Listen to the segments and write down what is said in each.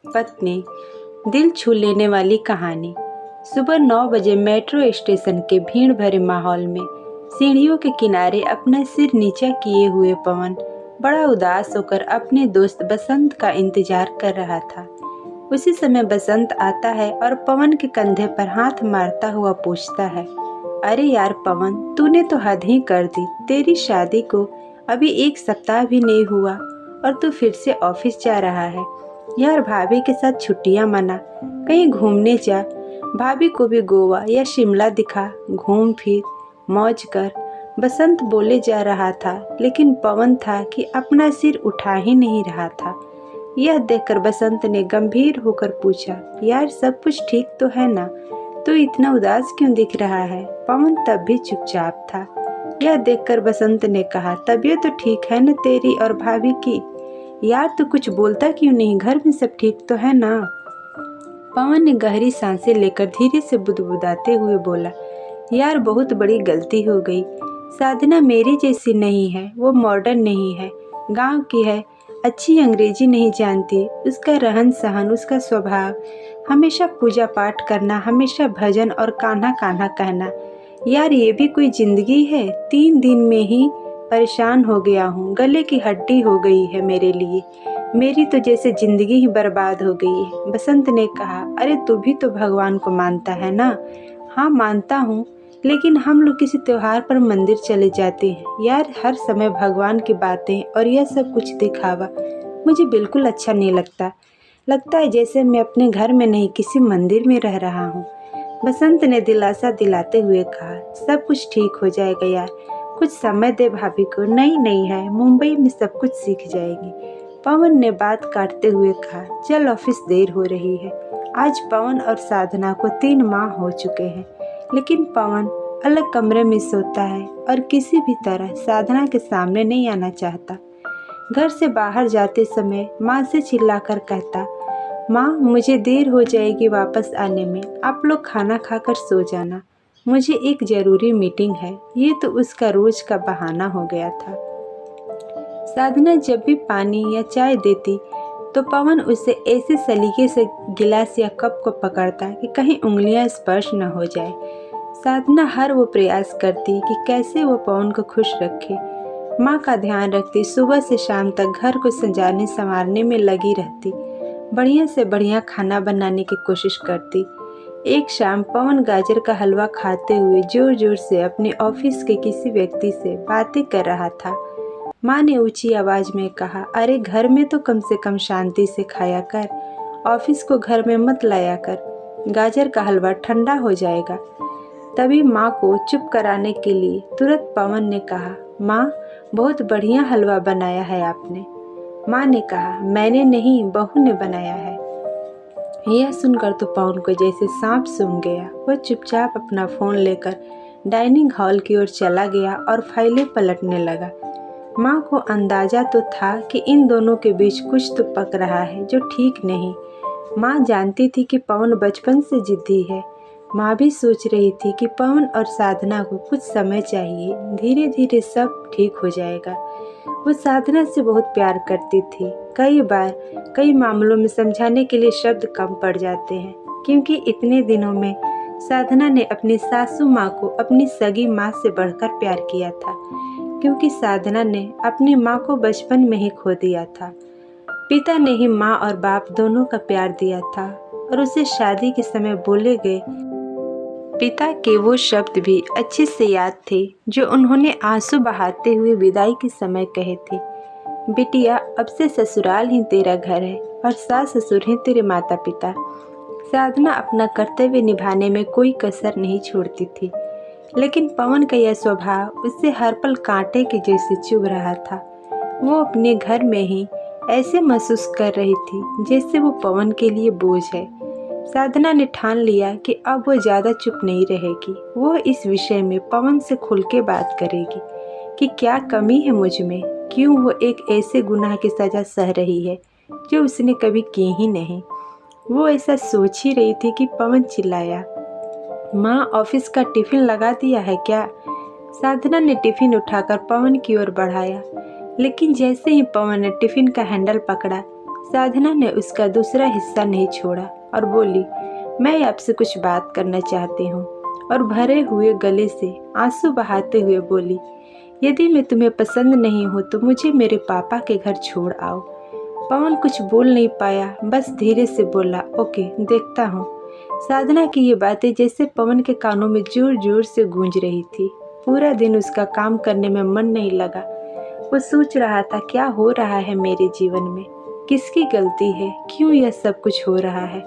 पत्नी। दिल छू लेने वाली कहानी। सुबह 9 बजे मेट्रो स्टेशन के भीड़ भरे माहौल में सीढ़ियों के किनारे अपना सिर नीचा किए हुए पवन बड़ा उदास होकर अपने दोस्त बसंत का इंतजार कर रहा था। उसी समय बसंत आता है और पवन के कंधे पर हाथ मारता हुआ पूछता है, अरे यार पवन, तूने तो हद ही कर दी। तेरी शादी को अभी 1 सप्ताह भी नहीं हुआ और तू फिर से ऑफिस जा रहा है। यार भाभी के साथ छुट्टियां मना, कहीं घूमने जा। भाभी को भी गोवा या शिमला दिखा, घूम फिर मौज कर। बसंत बोले जा रहा था, लेकिन पवन था कि अपना सिर उठा ही नहीं रहा था। यह देखकर बसंत ने गंभीर होकर पूछा, यार सब कुछ ठीक तो है ना? तू इतना उदास क्यों दिख रहा है? पवन तब भी चुपचाप था। यह देखकर बसंत ने कहा, तबीयत तो ठीक है न तेरी और भाभी की? यार तू कुछ बोलता क्यों नहीं? घर में सब ठीक तो है ना? पवन ने गहरी सांसें लेकर धीरे से बुदबुदाते हुए बोला, यार बहुत बड़ी गलती हो गई। साधना मेरी जैसी नहीं है, वो मॉडर्न नहीं है, गांव की है, अच्छी अंग्रेजी नहीं जानती। उसका रहन सहन, उसका स्वभाव, हमेशा पूजा पाठ करना, हमेशा भजन और कान्हा कान्हा कहना। यार ये भी कोई जिंदगी है? 3 दिन में ही परेशान हो गया हूँ, गले की हड्डी हो गई है मेरे लिए। मेरी तो जैसे जिंदगी ही बर्बाद हो गई है। बसंत ने कहा, अरे तू भी तो भगवान को मानता है ना? हाँ मानता हूँ, लेकिन हम लोग किसी त्योहार पर मंदिर चले जाते हैं। यार हर समय भगवान की बातें और यह सब कुछ दिखावा मुझे बिल्कुल अच्छा नहीं लगता। लगता है जैसे मैं अपने घर में नहीं किसी मंदिर में रह रहा हूँ। बसंत ने दिलासा दिलाते हुए कहा, सब कुछ ठीक हो जाएगा यार, कुछ समय दे भाभी को। नहीं है, मुंबई में सब कुछ सीख जाएगी। पवन ने बात काटते हुए कहा, चल ऑफिस देर हो रही है। आज पवन और साधना को 3 माह हो चुके हैं, लेकिन पवन अलग कमरे में सोता है और किसी भी तरह साधना के सामने नहीं आना चाहता। घर से बाहर जाते समय माँ से चिल्लाकर कहता, माँ मुझे देर हो जाएगी वापस आने में, आप लोग खाना खाकर सो जाना, मुझे एक ज़रूरी मीटिंग है। ये तो उसका रोज का बहाना हो गया था। साधना जब भी पानी या चाय देती तो पवन उसे ऐसे सलीके से गिलास या कप को पकड़ता कि कहीं उंगलियां स्पर्श न हो जाए। साधना हर वो प्रयास करती कि कैसे वो पवन को खुश रखे। माँ का ध्यान रखती, सुबह से शाम तक घर को सजाने संवारने में लगी रहती, बढ़िया से बढ़िया खाना बनाने की कोशिश करती। एक शाम पवन गाजर का हलवा खाते हुए जोर जोर से अपने ऑफिस के किसी व्यक्ति से बातें कर रहा था। माँ ने ऊंची आवाज में कहा, अरे घर में तो कम से कम शांति से खाया कर, ऑफिस को घर में मत लाया कर, गाजर का हलवा ठंडा हो जाएगा। तभी माँ को चुप कराने के लिए तुरंत पवन ने कहा, माँ बहुत बढ़िया हलवा बनाया है आपने। माँ ने कहा, मैंने नहीं, बहू ने बनाया है। यह सुनकर तो पवन को जैसे सांप सूंघ गया। वह चुपचाप अपना फोन लेकर डाइनिंग हॉल की ओर चला गया और फाइलें पलटने लगा। माँ को अंदाजा तो था कि इन दोनों के बीच कुछ तो पक रहा है जो ठीक नहीं। माँ जानती थी कि पवन बचपन से जिद्दी है। माँ भी सोच रही थी कि पवन और साधना को कुछ समय चाहिए, धीरे धीरे सब ठीक हो जाएगा। वो साधना से बहुत प्यार करती थी। कई बार कई मामलों में समझाने के लिए शब्द कम पड़ जाते हैं, क्योंकि इतने दिनों में साधना ने अपनी सासू माँ को अपनी सगी माँ से बढ़कर प्यार किया था, क्योंकि साधना ने अपनी माँ को बचपन में ही खो दिया था। पिता ने ही माँ और बाप दोनों का प्यार दिया था और उसे शादी के समय बोले गए पिता के वो शब्द भी अच्छे से याद थे जो उन्होंने आंसू बहाते हुए विदाई के समय कहे थे, बिटिया अब से ससुराल ही तेरा घर है और सास ससुर ही तेरे माता पिता। साधना अपना कर्तव्य निभाने में कोई कसर नहीं छोड़ती थी, लेकिन पवन का यह स्वभाव उससे हर पल कांटे के जैसे चुभ रहा था। वो अपने घर में ही ऐसे महसूस कर रही थी जैसे वो पवन के लिए बोझ है। साधना ने ठान लिया कि अब वो ज़्यादा चुप नहीं रहेगी। वो इस विषय में पवन से खुल के बात करेगी कि क्या कमी है मुझ में, क्यों वो एक ऐसे गुनाह की सज़ा सह रही है जो उसने कभी की ही नहीं। वो ऐसा सोच ही रही थी कि पवन चिल्लाया, माँ ऑफिस का टिफिन लगा दिया है क्या? साधना ने टिफिन उठाकर पवन की ओर बढ़ाया, लेकिन जैसे ही पवन ने टिफिन का हैंडल पकड़ा, साधना ने उसका दूसरा हिस्सा नहीं छोड़ा और बोली, मैं आपसे कुछ बात करना चाहती हूँ, और भरे हुए गले से आंसू बहाते हुए बोली, यदि मैं तुम्हें पसंद नहीं हूँ तो मुझे मेरे पापा के घर छोड़ आओ। पवन कुछ बोल नहीं पाया, बस धीरे से बोला, ओके, देखता हूँ। साधना की ये बातें जैसे पवन के कानों में जोर जोर से गूंज रही थी। पूरा दिन उसका काम करने में मन नहीं लगा। वो सोच रहा था, क्या हो रहा है मेरे जीवन में, किसकी गलती है, क्यों यह सब कुछ हो रहा है।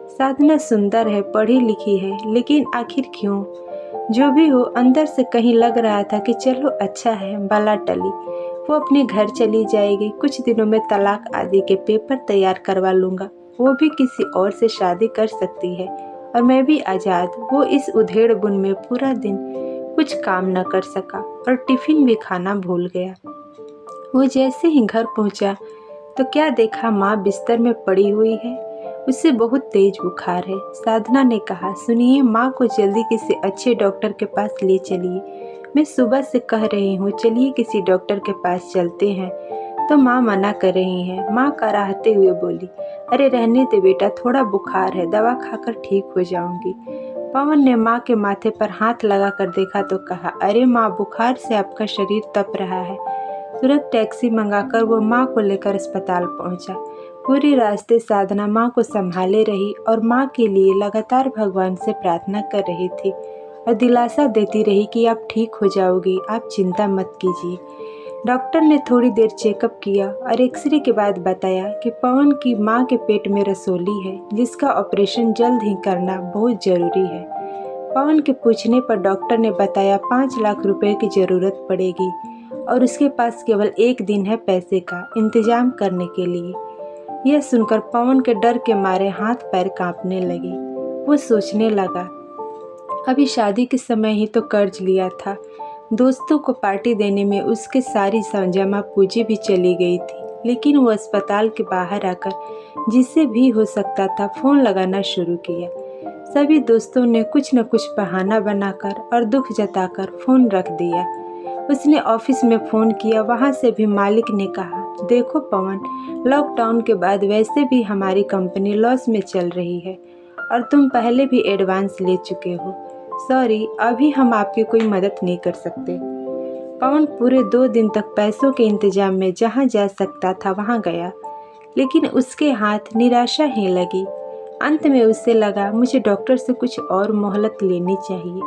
साधना सुंदर है, पढ़ी लिखी है, लेकिन आखिर क्यों। जो भी हो, अंदर से कहीं लग रहा था कि चलो अच्छा है, बला टली, वो अपने घर चली जाएगी, कुछ दिनों में तलाक आदि के पेपर तैयार करवा लूँगा, वो भी किसी और से शादी कर सकती है और मैं भी आज़ाद। वो इस उधेड़ बुन में पूरा दिन कुछ काम न कर सका और टिफ़िन भी खाना भूल गया। वो जैसे ही घर पहुंचा तो क्या देखा, माँ बिस्तर में पड़ी हुई है, उसे बहुत तेज बुखार है। साधना ने कहा, सुनिए, माँ को जल्दी किसी अच्छे डॉक्टर के पास ले चलिए, मैं सुबह से कह रही हूँ, चलिए किसी डॉक्टर के पास चलते हैं, तो माँ मना कर रही हैं। माँ कराहते हुए बोली, अरे रहने दे बेटा, थोड़ा बुखार है, दवा खाकर ठीक हो जाऊंगी। पवन ने माँ के माथे पर हाथ लगाकर देखा तो कहा, अरे माँ, बुखार से आपका शरीर तप रहा है। तुरंत टैक्सी मंगाकर वो माँ को लेकर अस्पताल पहुंचा। पूरे रास्ते साधना माँ को संभाले रही और माँ के लिए लगातार भगवान से प्रार्थना कर रही थी और दिलासा देती रही कि आप ठीक हो जाओगी, आप चिंता मत कीजिए। डॉक्टर ने थोड़ी देर चेकअप किया और एक्सरे के बाद बताया कि पवन की माँ के पेट में रसोली है, जिसका ऑपरेशन जल्द ही करना बहुत ज़रूरी है। पवन के पूछने पर डॉक्टर ने बताया 5 लाख रुपए की ज़रूरत पड़ेगी और उसके पास केवल 1 दिन है पैसे का इंतजाम करने के लिए। यह सुनकर पवन के डर के मारे हाथ पैर कांपने लगे। वो सोचने लगा, अभी शादी के समय ही तो कर्ज लिया था, दोस्तों को पार्टी देने में उसके सारी जमा पूंजी भी चली गई थी, लेकिन वो अस्पताल के बाहर आकर जिससे भी हो सकता था फ़ोन लगाना शुरू किया। सभी दोस्तों ने कुछ न कुछ बहाना बनाकर और दुख जताकर फ़ोन रख दिया। उसने ऑफिस में फ़ोन किया, वहाँ से भी मालिक ने कहा, देखो पवन, लॉकडाउन के बाद वैसे भी हमारी कंपनी लॉस में चल रही है और तुम पहले भी एडवांस ले चुके हो, सॉरी, अभी हम आपकी कोई मदद नहीं कर सकते। पवन पूरे 2 दिन तक पैसों के इंतजाम में जहाँ जा सकता था वहाँ गया, लेकिन उसके हाथ निराशा ही लगी। अंत में उसे लगा, मुझे डॉक्टर से कुछ और मोहलत लेनी चाहिए।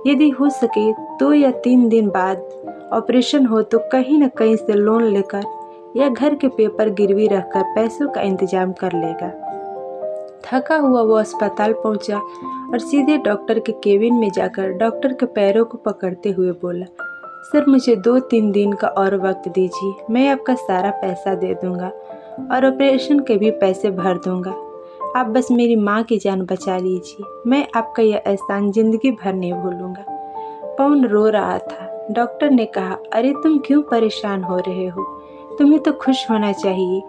यदि हो सके 2 या 3 दिन बाद ऑपरेशन हो तो कहीं न कहीं से लोन लेकर या घर के पेपर गिरवी रखकर पैसों का इंतजाम कर लेगा। थका हुआ वो अस्पताल पहुंचा और सीधे डॉक्टर के केबिन में जाकर डॉक्टर के पैरों को पकड़ते हुए बोला, सर, मुझे 2-3 दिन का और वक्त दीजिए, मैं आपका सारा पैसा दे दूंगा और ऑपरेशन के भी पैसे भर दूंगा। आप बस मेरी माँ की जान बचा लीजिए, मैं आपका यह एहसान जिंदगी भर नहीं भूलूंगा। पवन रो रहा था। डॉक्टर ने कहा, अरे तुम क्यों परेशान हो रहे हो, तुम्हें तो खुश होना चाहिए।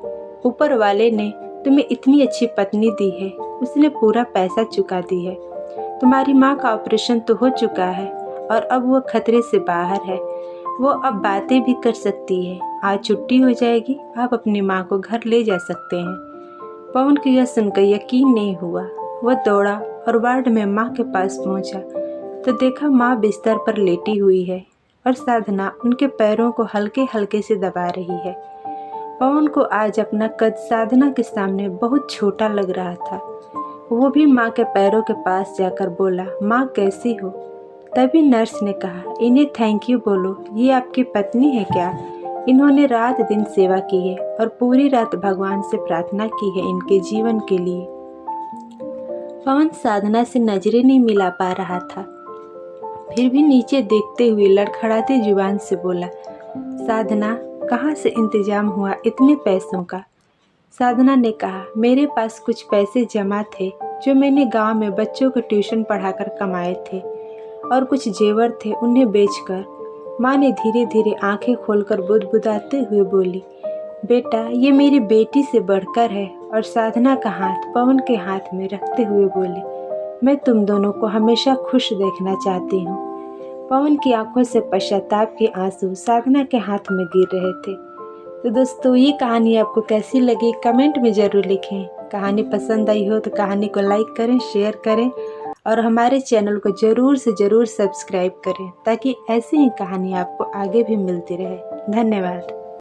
ऊपर वाले ने तुम्हें इतनी अच्छी पत्नी दी है, उसने पूरा पैसा चुका दी है। तुम्हारी माँ का ऑपरेशन तो हो चुका है और अब वो खतरे से बाहर है, वो अब बातें भी कर सकती है। आज छुट्टी हो जाएगी, आप अपनी माँ को घर ले जा सकते हैं। पवन को यह सुनकर यकीन नहीं हुआ। वह दौड़ा और वार्ड में माँ के पास पहुँचा तो देखा माँ बिस्तर पर लेटी हुई है और साधना उनके पैरों को हल्के हल्के से दबा रही है। पवन को आज अपना कद साधना के सामने बहुत छोटा लग रहा था। वो भी माँ के पैरों के पास जाकर बोला, माँ कैसी हो। तभी नर्स ने कहा, इन्हें थैंक यू बोलो, ये आपकी पत्नी है क्या? इन्होंने रात दिन सेवा की है और पूरी रात भगवान से प्रार्थना की है इनके जीवन के लिए। पवन साधना से नजरें नहीं मिला पा रहा था, फिर भी नीचे देखते हुए लड़खड़ाती जुबान से बोला, साधना, कहाँ से इंतजाम हुआ इतने पैसों का? साधना ने कहा, मेरे पास कुछ पैसे जमा थे जो मैंने गांव में बच्चों को ट्यूशन पढ़ाकर कमाए थे और कुछ जेवर थे, उन्हें बेचकर। माँ ने धीरे धीरे आंखें खोलकर बुदबुदाते हुए बोली, बेटा, ये मेरी बेटी से बढ़कर है। और साधना का हाथ पवन के हाथ में रखते हुए बोली, मैं तुम दोनों को हमेशा खुश देखना चाहती हूँ। पवन की आंखों से पश्चाताप के आंसू साधना के हाथ में गिर रहे थे। तो दोस्तों ये कहानी आपको कैसी लगी कमेंट में ज़रूर लिखें। कहानी पसंद आई हो तो कहानी को लाइक करें, शेयर करें और हमारे चैनल को ज़रूर से ज़रूर सब्सक्राइब करें ताकि ऐसी ही कहानी आपको आगे भी मिलती रहे। धन्यवाद।